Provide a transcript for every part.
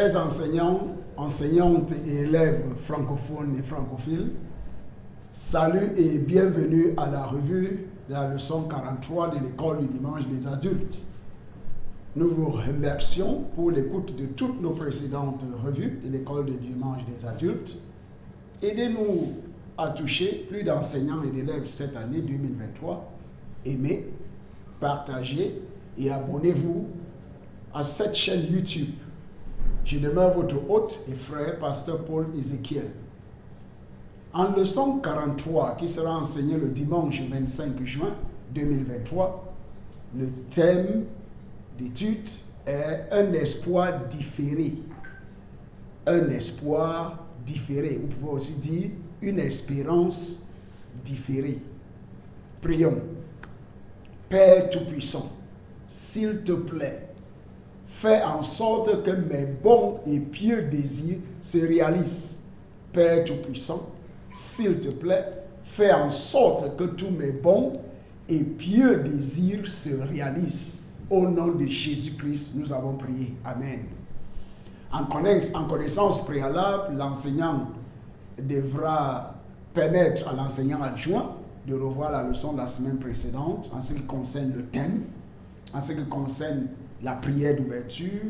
chers enseignants, enseignantes et élèves francophones et francophiles, salut et bienvenue à la revue de la leçon 43 de l'école du dimanche des adultes. Nous vous remercions pour l'écoute de toutes nos précédentes revues de l'école du dimanche des adultes. Aidez-nous à toucher plus d'enseignants et d'élèves cette année 2023. Aimez, partagez et abonnez-vous à cette chaîne YouTube. Je demeure votre hôte et frère, pasteur Paul Ézéchiel. En leçon 43, qui sera enseignée le dimanche 25 juin 2023, le thème d'étude est un espoir différé. Un espoir différé. Vous pouvez aussi dire une espérance différée. Prions. Père Tout-Puissant, s'il te plaît, fais en sorte que mes bons et pieux désirs se réalisent. Père Tout-Puissant, s'il te plaît, fais en sorte que tous mes bons et pieux désirs se réalisent. Au nom de Jésus-Christ, nous avons prié. Amen. En connaissance préalable, l'enseignant devra permettre à l'enseignant adjoint de revoir la leçon de la semaine précédente en ce qui concerne le thème, en ce qui concerne la prière d'ouverture,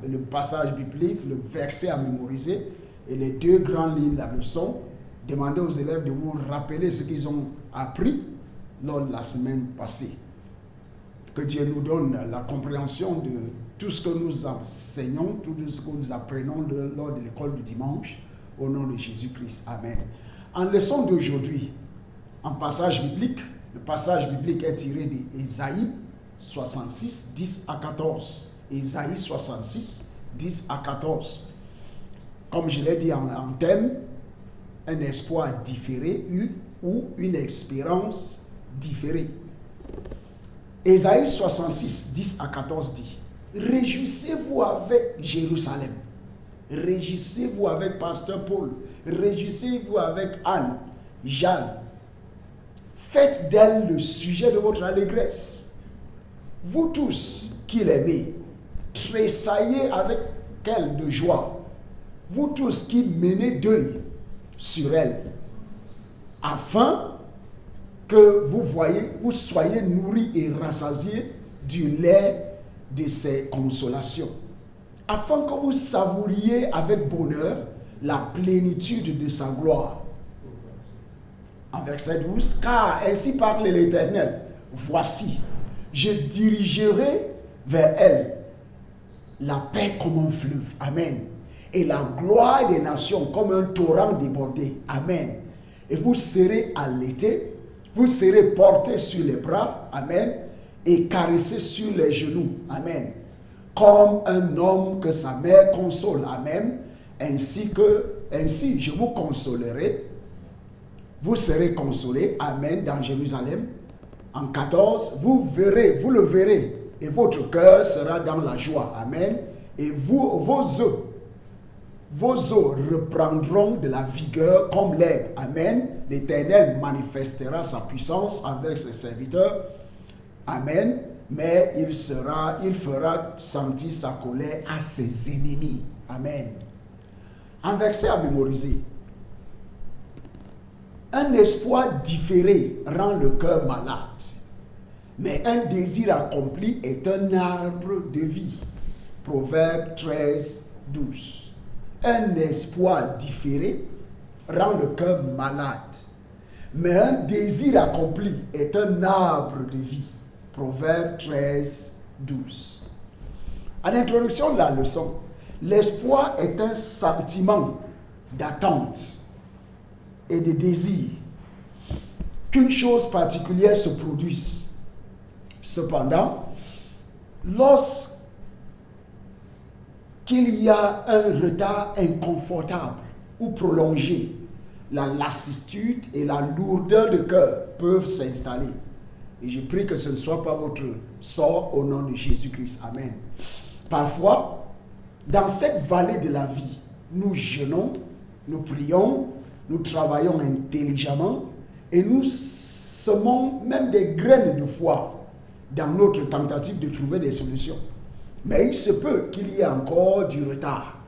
le passage biblique, le verset à mémoriser et les deux grandes lignes de la leçon. Demandez aux élèves de vous rappeler ce qu'ils ont appris lors de la semaine passée. Que Dieu nous donne la compréhension de tout ce que nous enseignons, tout ce que nous apprenons lors de l'école du dimanche, au nom de Jésus-Christ. Amen. En leçon d'aujourd'hui, en passage biblique, le passage biblique est tiré d'Ésaïe 66, 10 à 14. Ésaïe 66, 10 à 14. Comme je l'ai dit en thème, un espoir différé ou une espérance différée. Ésaïe 66, 10 à 14 dit: réjouissez-vous avec Jérusalem, réjouissez-vous avec Pasteur Paul, réjouissez-vous avec Anne, Jeanne. Faites d'elle le sujet de votre allégresse. Vous tous qui l'aimez, tressaillez avec elle de joie. Vous tous qui menez deuil sur elle, afin que vous soyez nourris et rassasiés du lait de ses consolations, afin que vous savouriez avec bonheur la plénitude de sa gloire. En verset 12, car ainsi parle l'Éternel, voici, je dirigerai vers elle la paix comme un fleuve. Amen. Et la gloire des nations comme un torrent débordé. Amen. Et vous serez allaités, vous serez portés sur les bras. Amen. Et caressés sur les genoux. Amen. Comme un homme que sa mère console. Amen. Ainsi je vous consolerai. Vous serez consolés. Amen. Dans Jérusalem. En 14, vous le verrez. Et votre cœur sera dans la joie. Amen. Et vos os reprendront de la vigueur comme l'herbe. Amen. L'Éternel manifestera sa puissance avec ses serviteurs. Amen. Mais il fera sentir sa colère à ses ennemis. Amen. Un verset à mémoriser. Un espoir différé rend le cœur malade, mais un désir accompli est un arbre de vie. Proverbe 13, 12. Un espoir différé rend le cœur malade, mais un désir accompli est un arbre de vie. Proverbe 13, 12. À l'introduction de la leçon, l'espoir est un sentiment d'attente et de désir qu'une chose particulière se produise. Cependant, lorsqu'il y a un retard inconfortable ou prolongé, la lassitude et la lourdeur de cœur peuvent s'installer. Et je prie que ce ne soit pas votre sort au nom de Jésus-Christ. Amen. Parfois, dans cette vallée de la vie, nous jeûnons, nous prions, nous travaillons intelligemment et nous semons même des graines de foi dans notre tentative de trouver des solutions. Mais il se peut qu'il y ait encore du retard.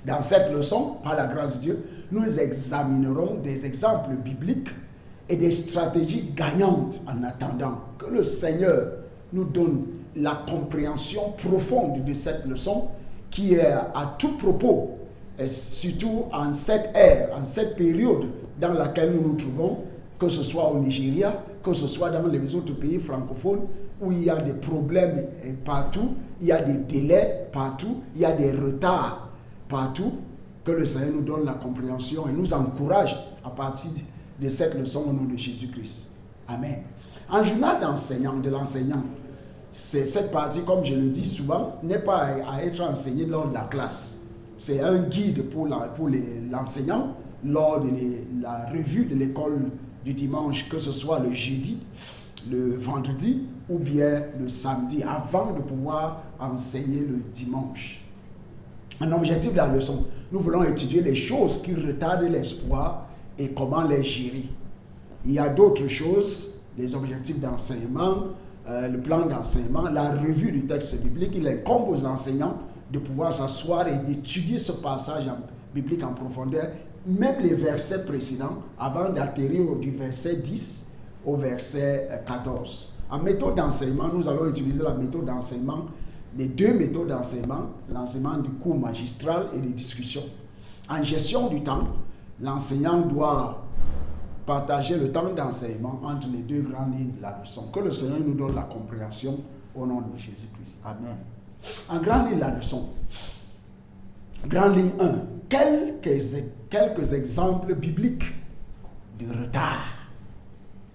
Dans cette leçon, par la grâce de Dieu, nous examinerons des exemples bibliques et des stratégies gagnantes en attendant que le Seigneur nous donne la compréhension profonde de cette leçon qui est à tout propos, et surtout en cette ère, en cette période dans laquelle nous nous trouvons, que ce soit au Nigeria, que ce soit dans les autres pays francophones, où il y a des problèmes partout, il y a des délais partout, il y a des retards partout, que le Seigneur nous donne la compréhension et nous encourage à partir de cette leçon au nom de Jésus-Christ. Amen. En journal de l'enseignant, cette partie, comme je le dis souvent, n'est pas à être enseignée lors de la classe. C'est un guide pour l'enseignant lors de la revue de l'école du dimanche, que ce soit le jeudi, le vendredi ou bien le samedi, avant de pouvoir enseigner le dimanche. Un objectif de la leçon, nous voulons étudier les choses qui retardent l'espoir et comment les gérer. Il y a d'autres choses, les objectifs d'enseignement, le plan d'enseignement, la revue du texte biblique. Il incombe aux enseignants de pouvoir s'asseoir et d'étudier ce passage biblique en profondeur, même les versets précédents, avant d'atterrir du verset 10 au verset 14. En méthode d'enseignement, nous allons utiliser la méthode d'enseignement, les deux méthodes d'enseignement, l'enseignement du cours magistral et des discussions. En gestion du temps, l'enseignant doit partager le temps d'enseignement entre les deux grandes lignes de la leçon. Que le Seigneur nous donne la compréhension au nom de Jésus-Christ. Amen. En grande ligne, la leçon. Grande ligne 1. Quelques exemples bibliques de retard,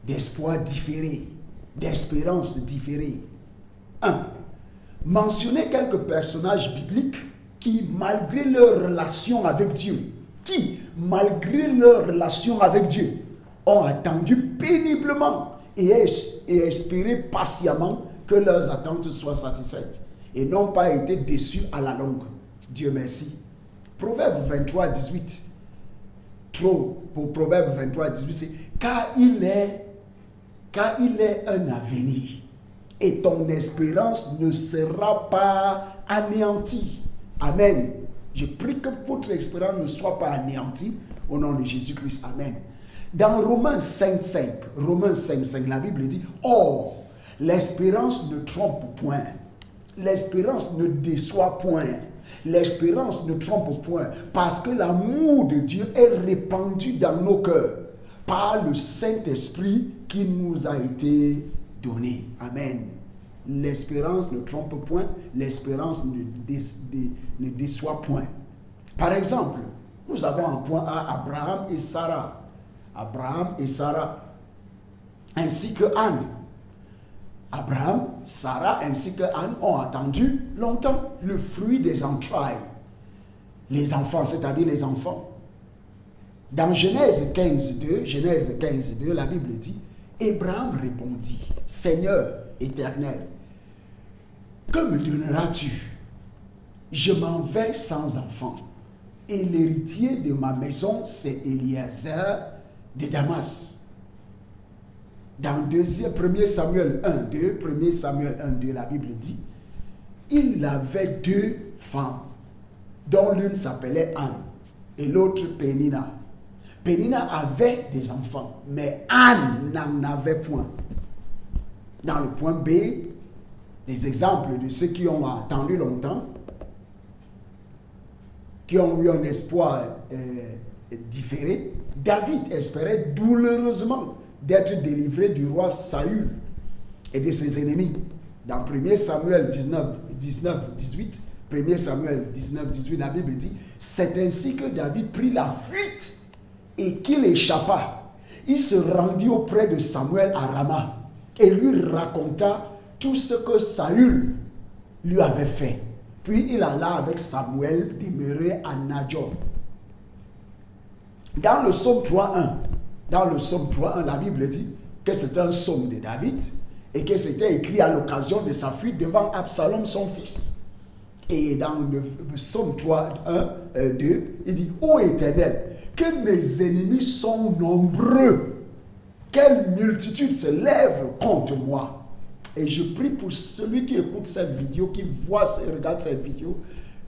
d'espoir différé, d'espérance différée. 1. Mentionner quelques personnages bibliques qui, malgré leur relation avec Dieu, ont attendu péniblement et espéré patiemment que leurs attentes soient satisfaites et n'ont pas été déçus à la longue. Dieu merci. Proverbe 23, 18. Pour Proverbe 23, 18, c'est car il est un avenir et ton espérance ne sera pas anéantie. Amen. Je prie que votre espérance ne soit pas anéantie au nom de Jésus-Christ. Amen. Dans Romains 5:5, la Bible dit, or, l'espérance ne trompe point. L'espérance ne déçoit point. L'espérance ne trompe point, parce que l'amour de Dieu est répandu dans nos cœurs par le Saint-Esprit qui nous a été donné. Amen. L'espérance ne trompe point, l'espérance ne déçoit point. Par exemple, nous avons en point A Abraham et Sarah. Abraham et Sarah, ainsi que Anne. Abraham, Sarah ainsi que Anne ont attendu longtemps le fruit des entrailles. Les enfants, c'est-à-dire les enfants. Dans Genèse 15:2, la Bible dit, Abraham répondit, Seigneur éternel, que me donneras-tu? Je m'en vais sans enfant, et l'héritier de ma maison, c'est Eliezer de Damas. Dans 1 Samuel 1:2, la Bible dit, il avait deux femmes, dont l'une s'appelait Anne et l'autre Pénina. Pénina avait des enfants, mais Anne n'en avait point. Dans le point B, des exemples de ceux qui ont attendu longtemps, qui ont eu un espoir différé. David espérait douloureusement d'être délivré du roi Saül et de ses ennemis. Dans 1 Samuel 18, la Bible dit, c'est ainsi que David prit la fuite et qu'il échappa. Il se rendit auprès de Samuel à Rama et lui raconta tout ce que Saül lui avait fait. Puis il alla avec Samuel demeurer à Najor. Dans le psaume 3:1, la Bible dit que c'est un psaume de David et que c'était écrit à l'occasion de sa fuite devant Absalom, son fils. Et dans le psaume 3:2, il dit, ô Éternel, que mes ennemis sont nombreux, quelle multitude se lève contre moi. Et je prie pour celui qui écoute cette vidéo, qui regarde cette vidéo,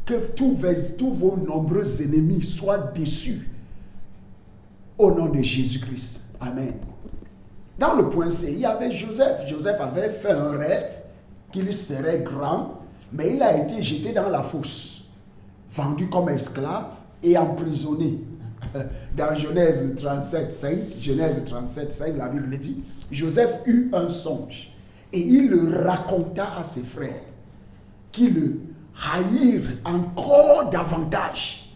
Que tous vos nombreux ennemis soient déçus au nom de Jésus-Christ. Amen. Dans le point C, il y avait Joseph. Joseph avait fait un rêve qu'il serait grand, mais il a été jeté dans la fosse, vendu comme esclave et emprisonné. Dans Genèse 37:5, la Bible dit, Joseph eut un songe et il le raconta à ses frères qui le haïrent encore davantage.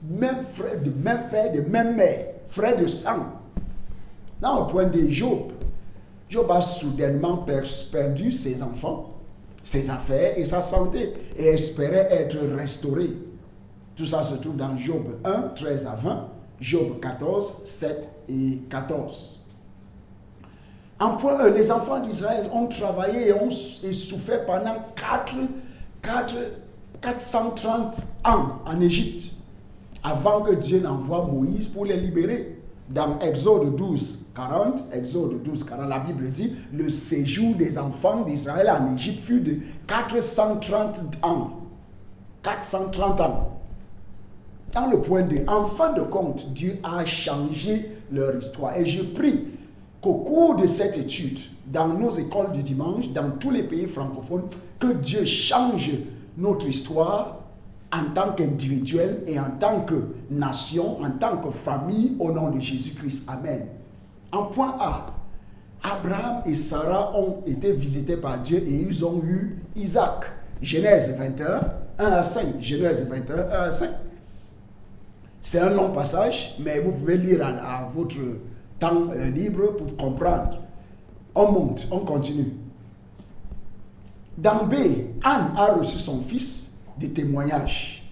Même frère, de même père, de même mère, frère de sang. Dans le point de Job, Job a soudainement perdu ses enfants, ses affaires et sa santé et espérait être restauré. Tout ça se trouve dans Job 1, 13 à 20, Job 14, 7 et 14. En point 1, les enfants d'Israël ont travaillé et souffert pendant 430 ans en Égypte, avant que Dieu n'envoie Moïse pour les libérer. Dans Exode 12, 40, la Bible dit, le séjour des enfants d'Israël en Égypte fut de 430 ans. 430 ans. Dans le point 2, en fin de compte, Dieu a changé leur histoire. Et je prie qu'au cours de cette étude, dans nos écoles du dimanche, dans tous les pays francophones, que Dieu change notre histoire en tant qu'individuel et en tant que nation, en tant que famille, au nom de Jésus-Christ. Amen. En point A, Abraham et Sarah ont été visités par Dieu et ils ont eu Isaac. Genèse 21, 1 à 5. Genèse 21, 1 à 5. C'est un long passage, mais vous pouvez lire à votre temps libre pour comprendre. On monte, on continue. Dans B, Anne a reçu son fils des témoignages.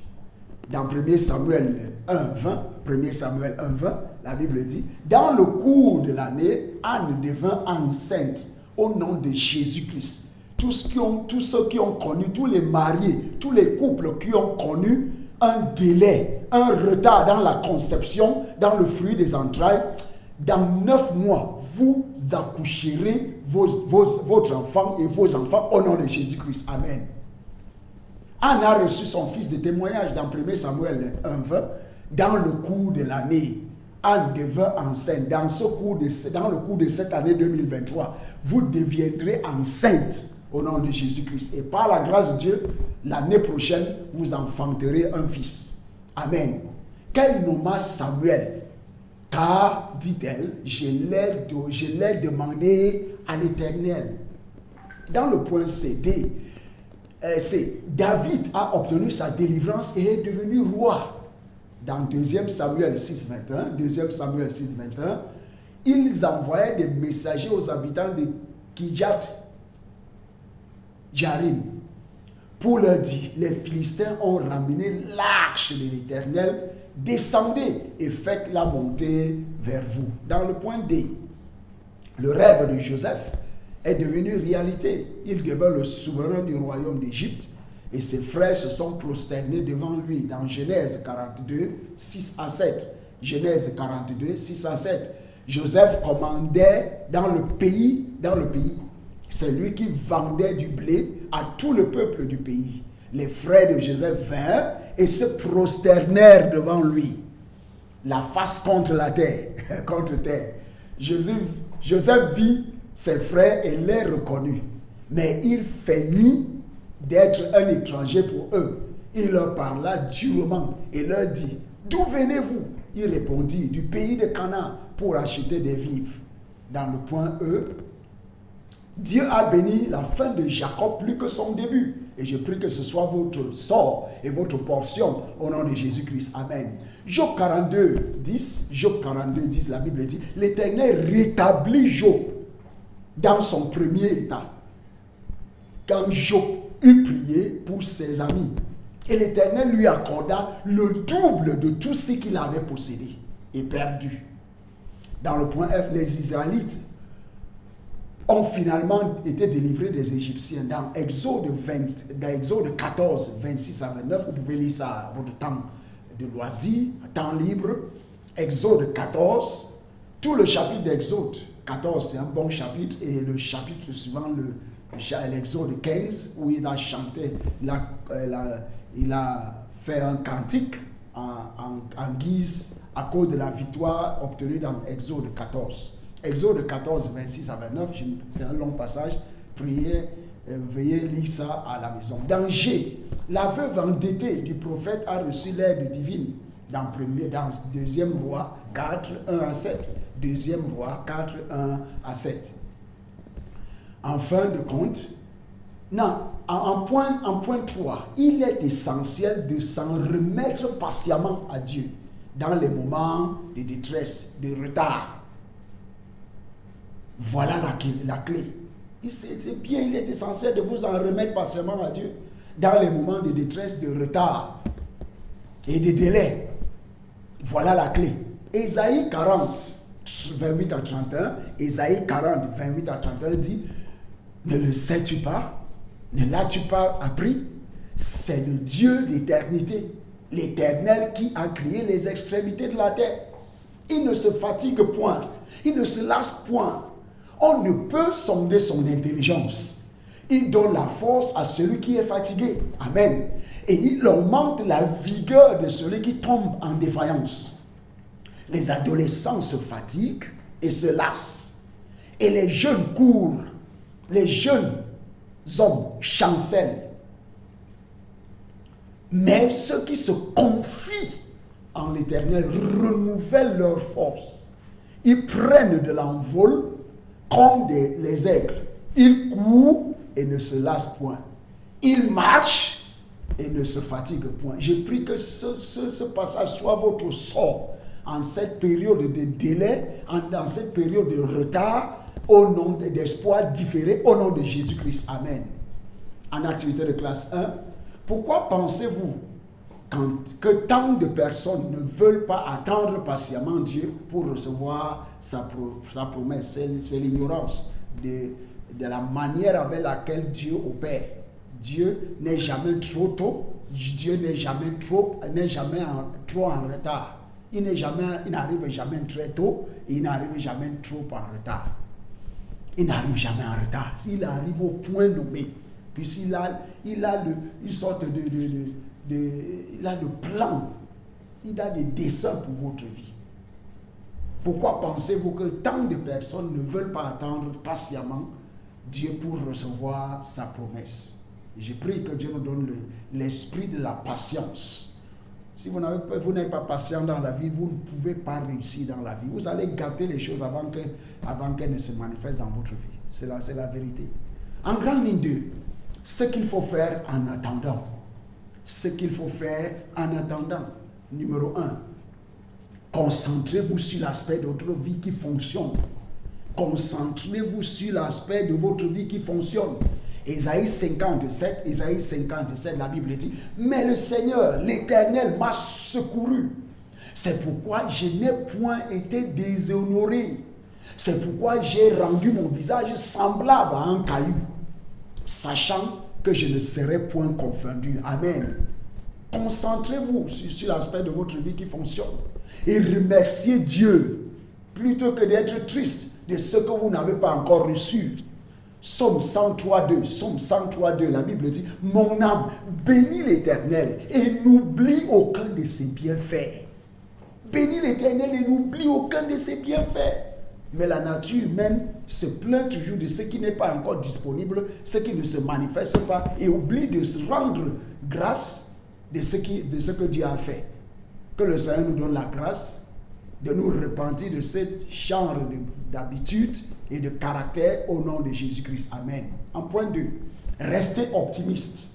Dans 1 Samuel 1:20, la Bible dit, dans le cours de l'année, Anne devint enceinte au nom de Jésus-Christ. Tous ceux qui ont connu, tous les mariés, tous les couples qui ont connu un délai, un retard dans la conception, dans le fruit des entrailles, dans 9 mois, vous accoucherez votre enfant et vos enfants au nom de Jésus-Christ. Amen. Anne a reçu son fils de témoignage dans 1 Samuel 1:20. Dans le cours de l'année, Anne devint enceinte. Dans le cours de cette année 2023, vous deviendrez enceinte au nom de Jésus-Christ. Et par la grâce de Dieu, l'année prochaine, vous enfanterez un fils. Amen. Qu'elle nomma Samuel, car, dit-elle, je l'ai demandé à l'Éternel. Dans le point CD, David a obtenu sa délivrance et est devenu roi. Dans 2 Samuel 6:21, ils envoyaient des messagers aux habitants de Kirjat Jarim pour leur dire, les Philistins ont ramené l'arche de l'Éternel, descendez et faites-la monter vers vous. Dans le point D, le rêve de Joseph est devenu réalité. Il devint le souverain du royaume d'Égypte et ses frères se sont prosternés devant lui. Dans Genèse 42, 6 à 7. Genèse 42, 6 à 7. Joseph commandait dans le pays. C'est lui qui vendait du blé à tout le peuple du pays. Les frères de Joseph vinrent et se prosternèrent devant lui, la face contre la terre, contre terre. Joseph vit ses frères et les reconnut, mais il feignit d'être un étranger pour eux. Il leur parla durement et leur dit, d'où venez-vous? Ils répondirent, du pays de Canaan, pour acheter des vivres. Dans le point E, Dieu a béni la fin de Jacob plus que son début. Et je prie que ce soit votre sort et votre portion au nom de Jésus-Christ. Amen. Job 42, 10, la Bible dit, l'Éternel rétablit Job dans son premier état. Quand Job eut prié pour ses amis, et l'Éternel lui accorda le double de tout ce qu'il avait possédé et perdu. Dans le point F, les Israélites ont finalement été délivrés des Égyptiens. Dans Exode 14, 26 à 29, vous pouvez lire ça à votre temps de loisir, temps libre. Exode 14, tout le chapitre d'Exode 14, c'est un bon chapitre, et le chapitre suivant, l'Exode 15, où il a chanté il a fait un cantique en guise à cause de la victoire obtenue dans Exode 14. Exode 14, 26 à 29, c'est un long passage. Priez, veuillez lire ça à la maison. Dans G, la veuve endettée du prophète a reçu l'aide divine dans 2e roi 4, 1 à 7. 2e roi 4, 1 à 7. En fin de compte, en point 3, il est essentiel de s'en remettre patiemment à Dieu dans les moments de détresse, de retard. Voilà la clé. C'est bien, il est essentiel de vous en remettre patiemment à Dieu dans les moments de détresse, de retard et de délai. Voilà la clé. Ésaïe 40, 28 à 31, Ésaïe 40, 28 à 31 dit: ne le sais-tu pas? Ne l'as-tu pas appris? C'est le Dieu d'éternité, l'Éternel qui a créé les extrémités de la terre. Il ne se fatigue point, il ne se lasse point. On ne peut sonder son intelligence. Il donne la force à celui qui est fatigué. Amen. Et il augmente la vigueur de celui qui tombe en défaillance. Les adolescents se fatiguent et se lassent. Et les jeunes courent. Les jeunes hommes chancellent. Mais ceux qui se confient en l'Éternel renouvellent leur force. Ils prennent de l'envol comme les aigles. Ils courent et ne se lassent point. Ils marchent et ne se fatiguent point. Je prie que ce passage soit votre sort en cette période de délai, dans cette période de retard, au nom d'espoir différé, au nom de Jésus-Christ. Amen. En activité de classe 1, pourquoi pensez-vous que tant de personnes ne veulent pas attendre patiemment Dieu pour recevoir sa promesse? C'est l'ignorance de la manière avec laquelle Dieu opère. Dieu n'est jamais trop tôt, Dieu n'est jamais trop en retard. Il n'arrive jamais très tôt, et il n'arrive jamais trop en retard. Il n'arrive jamais en retard. Il arrive au point nommé. Puisqu'il a une sorte il a le plan, il a des desseins pour votre vie. Pourquoi pensez-vous que tant de personnes ne veulent pas attendre patiemment Dieu pour recevoir sa promesse? Je prie que Dieu nous donne l'esprit de la patience. Si vous n'êtes pas patient dans la vie, vous ne pouvez pas réussir dans la vie. Vous allez gâter les choses avant qu'elles ne se manifestent dans votre vie. C'est la vérité. En grande ligne 2, ce qu'il faut faire en attendant. Ce qu'il faut faire en attendant. Numéro 1, concentrez-vous sur l'aspect de votre vie qui fonctionne. Concentrez-vous sur l'aspect de votre vie qui fonctionne. Ésaïe 57, la Bible dit: mais le Seigneur, l'Éternel, m'a secouru. C'est pourquoi je n'ai point été déshonoré. C'est pourquoi j'ai rendu mon visage semblable à un caillou, sachant que je ne serai point confondu. Amen. Concentrez-vous sur l'aspect de votre vie qui fonctionne et remerciez Dieu plutôt que d'être triste de ce que vous n'avez pas encore reçu. Psaume 103.2, la Bible dit: mon âme bénit l'Éternel et n'oublie aucun de ses bienfaits. Bénis l'Éternel et n'oublie aucun de ses bienfaits. Mais la nature humaine se plaint toujours de ce qui n'est pas encore disponible, ce qui ne se manifeste pas, et oublie de se rendre grâce de ce que Dieu a fait. Que le Seigneur nous donne la grâce de nous repentir de ce genre d'habitude et de caractère au nom de Jésus-Christ. Amen. En point 2, restez optimiste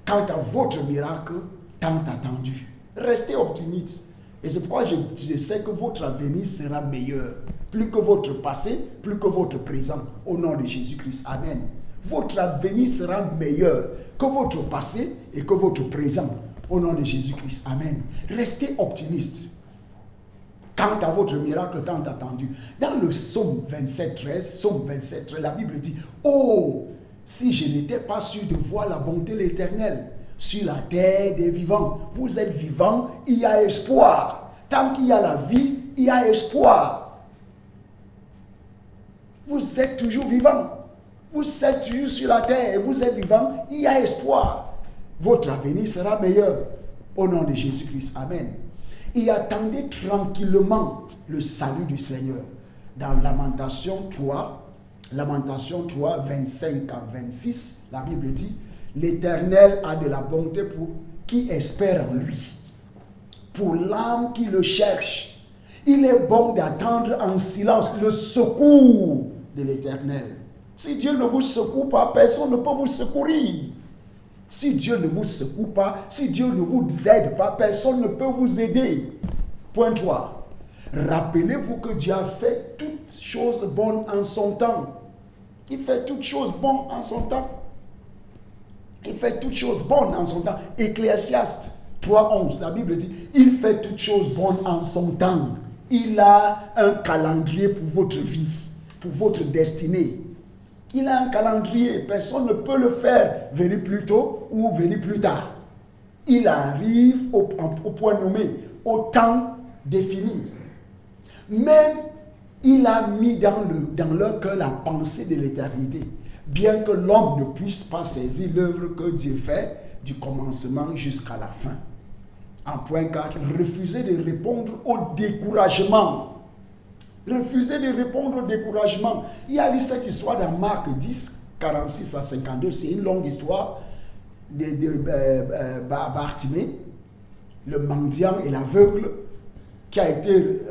quant à votre miracle tant attendu. Restez optimiste. Et c'est pourquoi je sais que votre avenir sera meilleur. Plus que votre passé, plus que votre présent. Au nom de Jésus-Christ. Amen. Votre avenir sera meilleur que votre passé et que votre présent. Au nom de Jésus-Christ. Amen. Restez optimiste quant à votre miracle tant attendu. Dans le psaume 27.13, la Bible dit: oh, si je n'étais pas sûr de voir la bonté de l'Éternel sur la terre des vivants. Vous êtes vivants, il y a espoir. Tant qu'il y a la vie, il y a espoir. Vous êtes toujours vivants. Vous êtes toujours sur la terre et vous êtes vivants, il y a espoir. votre avenir sera meilleur. Au nom de Jésus-Christ. Amen. Et attendez tranquillement le salut du Seigneur. Dans Lamentation 3, 25 à 26, la Bible dit, l'Éternel a de la bonté pour qui espère en lui, pour l'âme qui le cherche. Il est bon d'attendre en silence le secours de l'Éternel. Si Dieu ne vous secoue pas, personne ne peut vous secourir. Si Dieu ne vous secoue pas, si Dieu ne vous aide pas, personne ne peut vous aider. Point 3. Rappelez-vous que Dieu a fait toutes choses bonnes en son temps. Il fait toutes choses bonnes en son temps. Il fait toutes choses bonnes en son temps. Ecclésiaste 3:11, la Bible dit, il fait toutes choses bonnes en son temps. Il a un calendrier pour votre vie, pour votre destinée. Il a un calendrier, personne ne peut le faire venir plus tôt ou venir plus tard. Il arrive au point nommé, au temps défini. Même il a mis dans leur cœur la pensée de l'éternité, bien que l'homme ne puisse pas saisir l'œuvre que Dieu fait du commencement jusqu'à la fin. En point 4, refusez de répondre au découragement. Refusez de répondre au découragement. Il y a cette histoire dans Marc 10, 46 à 52. C'est une longue histoire de Bartimée, le mendiant et l'aveugle, qui a été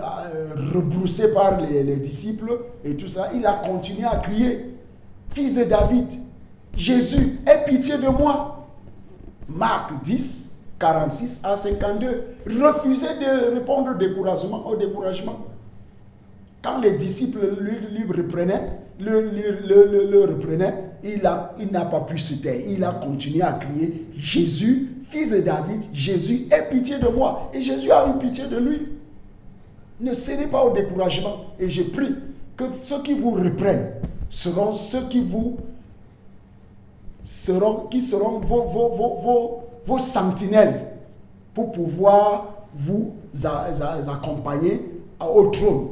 rebroussé par les disciples et tout ça. Il a continué à crier, fils de David, Jésus, aie pitié de moi. Marc 10, 46 à 52. Refusez de répondre au découragement. Quand les disciples lui reprenaient, le reprenaient, il n'a pas pu se taire. Il a continué à crier, Jésus, fils de David, Jésus, aie pitié de moi. Et Jésus a eu pitié de lui. Ne cédez pas au découragement. Et je prie que ceux qui vous reprennent seront ceux qui seront vos sentinelles pour pouvoir vous accompagner au trône,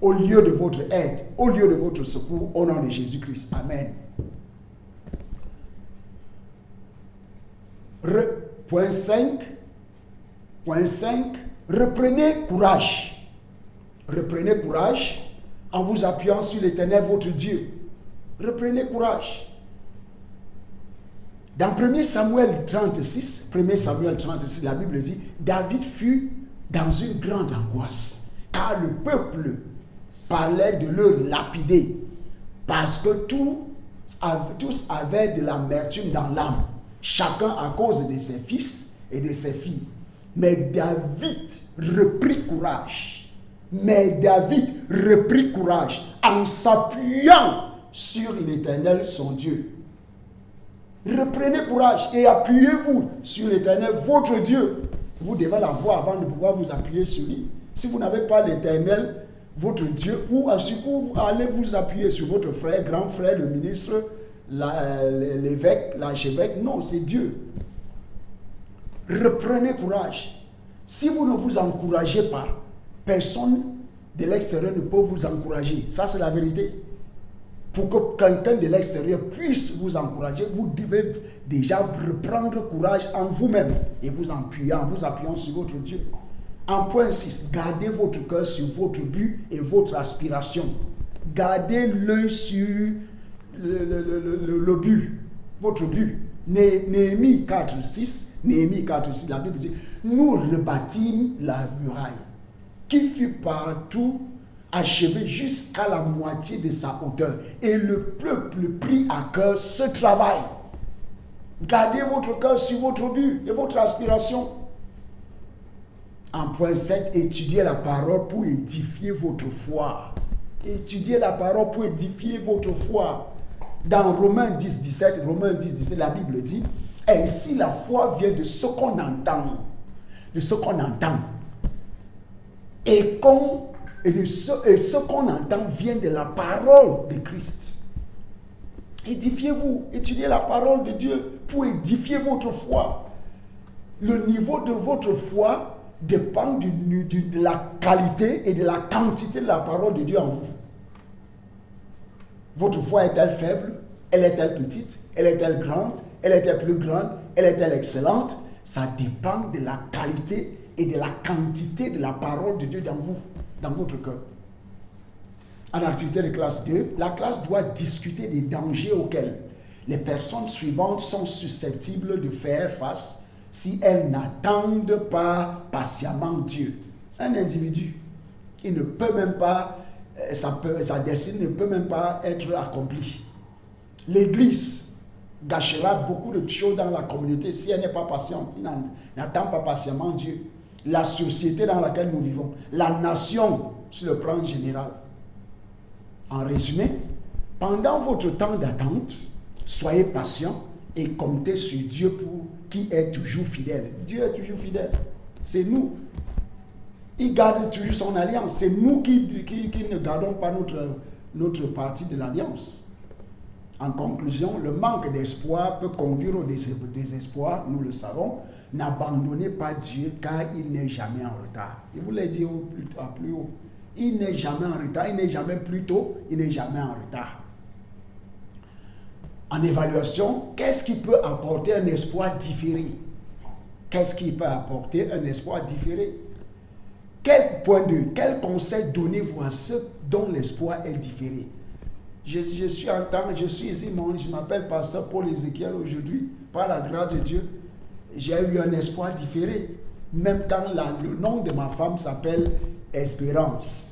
au lieu de votre aide, au lieu de votre secours, au nom de Jésus-Christ. Amen. Point 5. Reprenez courage. Reprenez courage en vous appuyant sur l'Éternel, votre Dieu. Reprenez courage. Dans 1 Samuel 36, la Bible dit, David fut dans une grande angoisse, car le peuple parlait de le lapider, parce que tous avaient de l'amertume dans l'âme, chacun à cause de ses fils et de ses filles. Mais David reprit courage en s'appuyant sur l'Éternel, son Dieu. Reprenez courage et appuyez-vous sur l'Éternel, votre Dieu. Vous devez l'avoir avant de pouvoir vous appuyer sur lui. Si vous n'avez pas l'Éternel, votre Dieu, ou vous allez vous appuyer sur votre frère, grand frère, le ministre, l'évêque, l'archevêque. Non, c'est Dieu. Reprenez courage. Si vous ne vous encouragez pas, personne de l'extérieur ne peut vous encourager. Ça, c'est la vérité. Pour que quelqu'un de l'extérieur puisse vous encourager, vous devez déjà reprendre courage en vous-même et vous appuyant sur votre Dieu. En point 6, gardez votre cœur sur votre but et votre aspiration. Gardez l'œil sur le but, votre but. Néhémie 4:6, la Bible dit, nous rebâtîmes la muraille qui fut partout achevée jusqu'à la moitié de sa hauteur. Et le peuple prit à cœur ce travail. Gardez votre cœur sur votre but et votre aspiration. En point 7, étudiez la parole pour édifier votre foi. Étudiez la parole pour édifier votre foi. Dans Romains 10, 17, la Bible dit, ainsi la foi vient de ce qu'on entend. Et ce qu'on entend vient de la parole de Christ. Édifiez-vous, étudiez la parole de Dieu pour édifier votre foi. Le niveau de votre foi dépend de la qualité et de la quantité de la parole de Dieu en vous. Votre foi est-elle faible? Elle est-elle petite? Elle est-elle grande? Elle est-elle plus grande? elle est-elle excellente? Ça dépend de la qualité et de la quantité de la parole de Dieu dans vous, dans votre cœur. En activité de classe 2, la classe doit discuter des dangers auxquels les personnes suivantes sont susceptibles de faire face si elles n'attendent pas patiemment Dieu. Un individu, il ne peut même pas, sa destinée ne peut même pas être accomplie. L'Église gâchera beaucoup de choses dans la communauté si elle n'est pas patiente, il n'attend pas patiemment Dieu. La société dans laquelle nous vivons, la nation sur le plan général. En résumé, pendant votre temps d'attente, soyez patient et comptez sur Dieu pour qui est toujours fidèle. Dieu est toujours fidèle. C'est nous. Il garde toujours son alliance. C'est nous qui ne gardons pas notre partie de l'alliance. En conclusion, le manque d'espoir peut conduire au désespoir, nous le savons. N'abandonnez pas Dieu car il n'est jamais en retard. Je vous l'ai dit plus haut. Il n'est jamais en retard, il n'est jamais plus tôt, il n'est jamais en retard. En évaluation, qu'est-ce qui peut apporter un espoir différé? Qu'est-ce qui peut apporter un espoir différé? Quel point de vue, quel conseil donnez-vous à ceux dont l'espoir est différé? Je suis ici, je m'appelle pasteur Paul Ézéchiel aujourd'hui, par la grâce de Dieu, j'ai eu un espoir différé. Même quand le nom de ma femme s'appelle Espérance.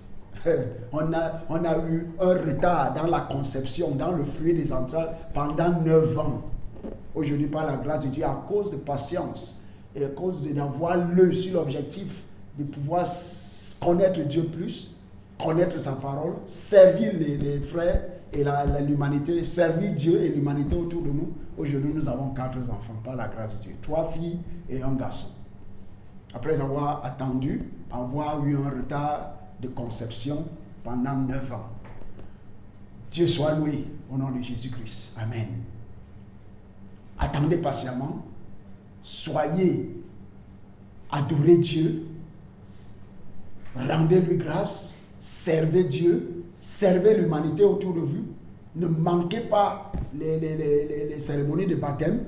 On a eu un retard dans la conception, dans le fruit des entrailles pendant 9 ans. Aujourd'hui, par la grâce de Dieu, à cause de patience et à cause d'avoir l'œil sur l'objectif de pouvoir connaître Dieu plus, connaître sa parole, servir les frères et l'humanité, servir Dieu et l'humanité autour de nous. Aujourd'hui, nous avons 4 enfants, par la grâce de Dieu. 3 filles et 1 garçon. Après avoir attendu, avoir eu un retard de conception pendant 9 ans. Dieu soit loué au nom de Jésus-Christ. Amen. Attendez patiemment. Soyez, adorez Dieu. Rendez-lui grâce. Servez Dieu. Servez l'humanité autour de vous. Ne manquez pas les cérémonies de baptême.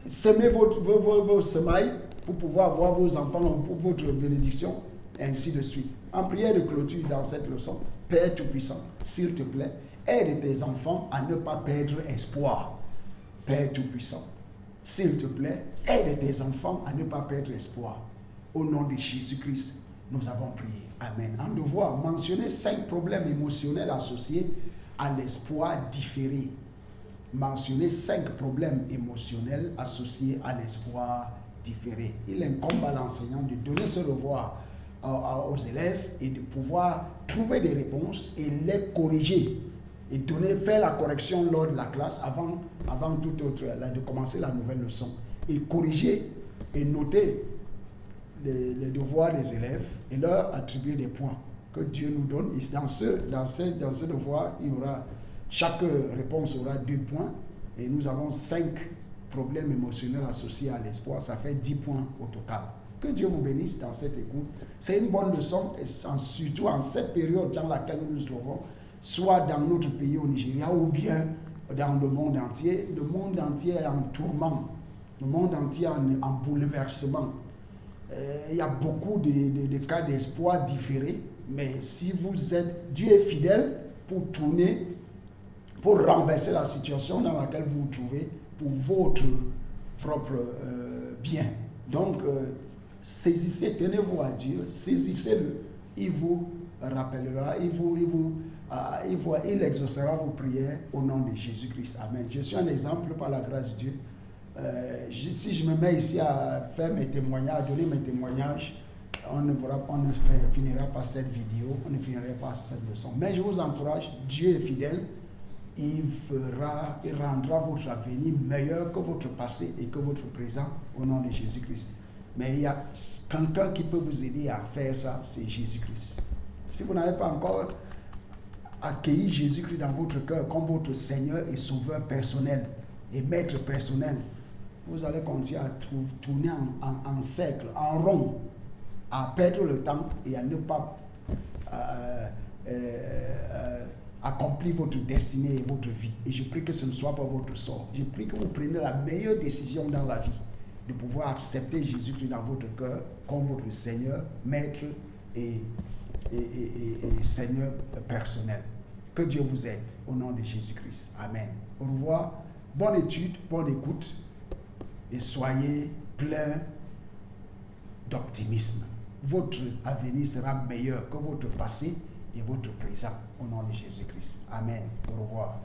Semez vos semailles pour pouvoir avoir vos enfants pour votre bénédiction, et ainsi de suite. En prière de clôture dans cette leçon, Père Tout-Puissant, s'il te plaît, aide tes enfants à ne pas perdre espoir. Père Tout-Puissant, s'il te plaît, aide tes enfants à ne pas perdre espoir. Au nom de Jésus-Christ, nous avons prié. Amen. En devoir mentionner 5 problèmes émotionnels associés à l'espoir différé. Mentionner 5 problèmes émotionnels associés à l'espoir différé. Il incombe à l'enseignant de donner ce devoir aux élèves et de pouvoir trouver des réponses et les corriger et faire la correction lors de la classe avant toute autre, de commencer la nouvelle leçon, et corriger et noter les devoirs des élèves et leur attribuer des points que Dieu nous donne. Et dans ce devoir, chaque réponse aura 2 points et nous avons 5 problèmes émotionnels associés à l'espoir. Ça fait 10 points au total. Que Dieu vous bénisse dans cette écoute. C'est une bonne leçon, et surtout en cette période dans laquelle nous nous trouvons, soit dans notre pays au Nigeria ou bien dans le monde entier. Le monde entier est en tourment, le monde entier est en bouleversement. Il y a beaucoup de cas d'espoir différés, mais si vous êtes, Dieu est fidèle pour tourner, pour renverser la situation dans laquelle vous vous trouvez pour votre propre bien. Donc, saisissez, tenez-vous à Dieu, saisissez-le, il vous rappellera, il exaucera vos prières au nom de Jésus-Christ. Amen. Je suis un exemple par la grâce de Dieu. Si je me mets ici à faire mes témoignages, à donner mes témoignages, on ne finira pas cette vidéo, on ne finirait pas cette leçon. Mais je vous encourage, Dieu est fidèle, il rendra votre avenir meilleur que votre passé et que votre présent au nom de Jésus-Christ. Mais il y a quelqu'un qui peut vous aider à faire ça, c'est Jésus-Christ. Si vous n'avez pas encore accueilli Jésus-Christ dans votre cœur comme votre Seigneur et Sauveur personnel et Maître personnel, vous allez continuer à tourner en cercle, en rond, à perdre le temps et à ne pas accomplir votre destinée et votre vie. Et je prie que ce ne soit pas votre sort. Je prie que vous preniez la meilleure décision dans la vie, de pouvoir accepter Jésus-Christ dans votre cœur comme votre Seigneur, Maître et Seigneur personnel. Que Dieu vous aide au nom de Jésus-Christ. Amen. Au revoir. Bonne étude, bonne écoute et soyez pleins d'optimisme. Votre avenir sera meilleur que votre passé et votre présent au nom de Jésus-Christ. Amen. Au revoir.